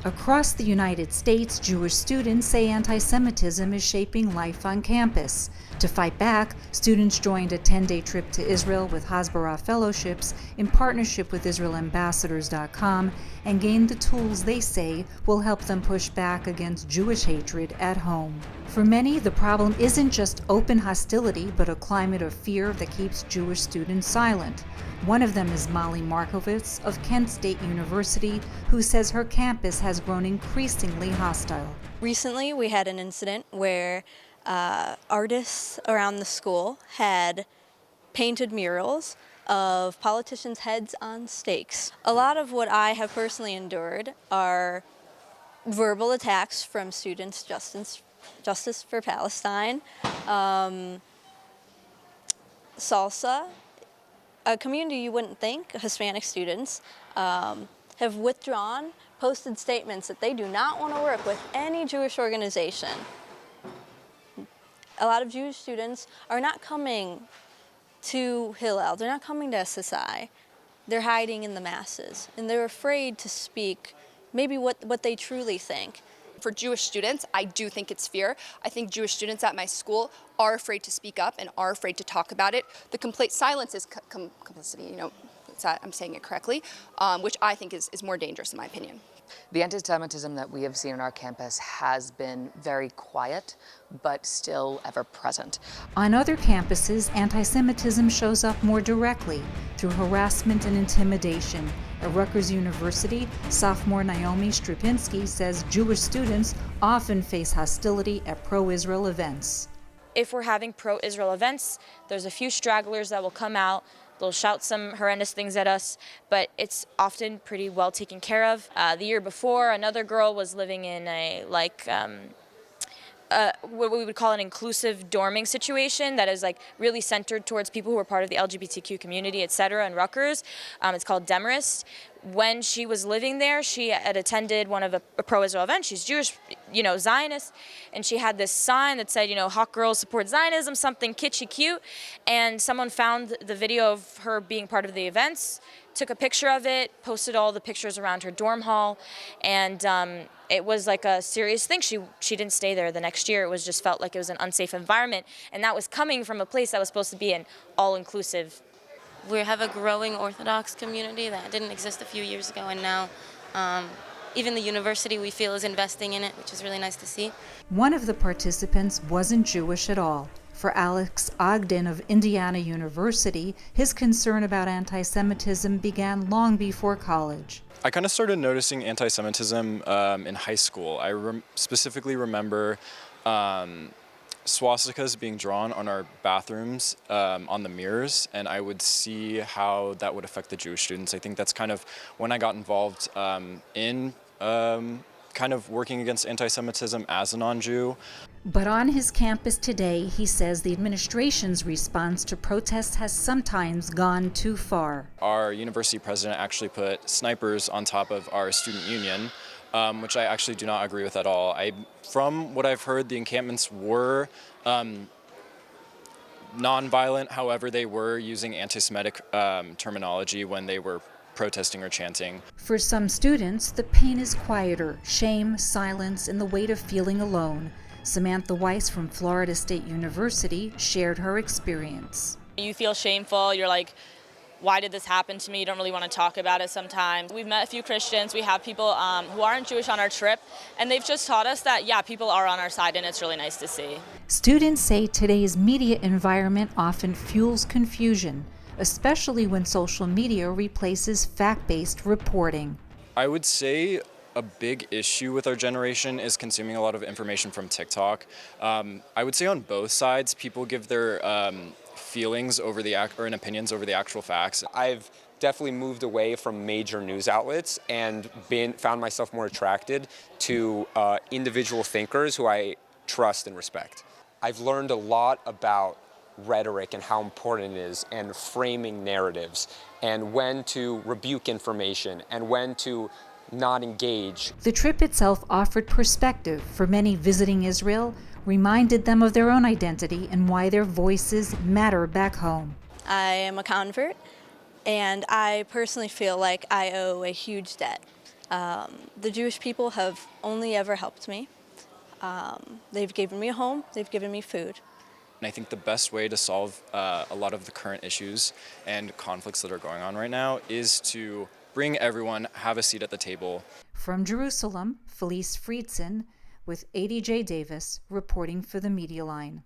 Across the United States, Jewish students say anti-Semitism is shaping life on campus. To fight back, students joined a 10-day trip to Israel with Hasbara Fellowships in partnership with IsraelAmbassadors.com and gained the tools they say will help them push back against Jewish hatred at home. For many, the problem isn't just open hostility, but a climate of fear that keeps Jewish students silent. One of them is Molly Markovitz of Kent State University, who says her campus has grown increasingly hostile. Recently, we had an incident where artists around the school had painted murals of politicians' heads on stakes. A lot of what I have personally endured are verbal attacks from students, Justice for Palestine, salsa. A community you wouldn't think, Hispanic students, have withdrawn, posted statements that they do not want to work with any Jewish organization. A lot of Jewish students are not coming to Hillel, they're not coming to SSI. They're hiding in the masses, and they're afraid to speak maybe what they truly think. For Jewish students, I do think it's fear. I think Jewish students at my school are afraid to speak up and are afraid to talk about it. The complete silence is complicity, I'm saying it correctly, which I think is more dangerous in my opinion. The anti-Semitism that we have seen on our campus has been very quiet, but still ever present. On other campuses, anti-Semitism shows up more directly through harassment and intimidation. At Rutgers University, sophomore Naomi Strupinski says Jewish students often face hostility at pro-Israel events. If we're having pro-Israel events, there's a few stragglers that will come out. They'll shout some horrendous things at us, but it's often pretty well taken care of. The year before, another girl was living in a what we would call an inclusive dorming situation that is really centered towards people who are part of the LGBTQ community, etc. in Rutgers. It's called Demarest. When she was living there, she had attended one of a pro-Israel event. She's Jewish, Zionist, and she had this sign that said, hot girls support Zionism, something kitschy cute, and someone found the video of her being part of the events, took a picture of it, posted all the pictures around her dorm hall, and it was like a serious thing. She didn't stay there the next year. It was just felt like it was an unsafe environment, and that was coming from a place that was supposed to be an all-inclusive. We have a growing Orthodox community that didn't exist a few years ago, and now even the university we feel is investing in it, which is really nice to see. One of the participants wasn't Jewish at all. For Alex Ogden of Indiana University, his concern about anti-Semitism began long before college. I kind of started noticing anti-Semitism in high school. I specifically remember swastikas being drawn on our bathrooms on the mirrors, and I would see how that would affect the Jewish students. I think that's kind of when I got involved in kind of working against anti-Semitism as a non-Jew. But on his campus today, he says the administration's response to protests has sometimes gone too far. Our university president actually put snipers on top of our student union, which I actually do not agree with at all. From what I've heard, the encampments were non-violent, however, they were using anti-Semitic terminology when they were protesting or chanting. For some students, the pain is quieter: shame, silence, and the weight of feeling alone. Samantha Weiss from Florida State University shared her experience. You feel shameful, you're like, why did this happen to me? You don't really want to talk about it sometimes. We've met a few Christians, we have people who aren't Jewish on our trip, and they've just taught us that, yeah, people are on our side, and it's really nice to see. Students say today's media environment often fuels confusion, especially when social media replaces fact-based reporting. I would say a big issue with our generation is consuming a lot of information from TikTok. I would say on both sides, people give their feelings over and opinions over the actual facts. I've definitely moved away from major news outlets and found myself more attracted to individual thinkers who I trust and respect. I've learned a lot about rhetoric and how important it is, and framing narratives, and when to rebuke information, and when to not engage. The trip itself offered perspective for many visiting Israel, reminded them of their own identity and why their voices matter back home. I am a convert, and I personally feel like I owe a huge debt The Jewish people have only ever helped me. They've given me a home, they've given me food. And I think the best way to solve a lot of the current issues and conflicts that are going on right now is to bring everyone, have a seat at the table. From Jerusalem, Felice Friedson with ADJ Davis reporting for the Media Line.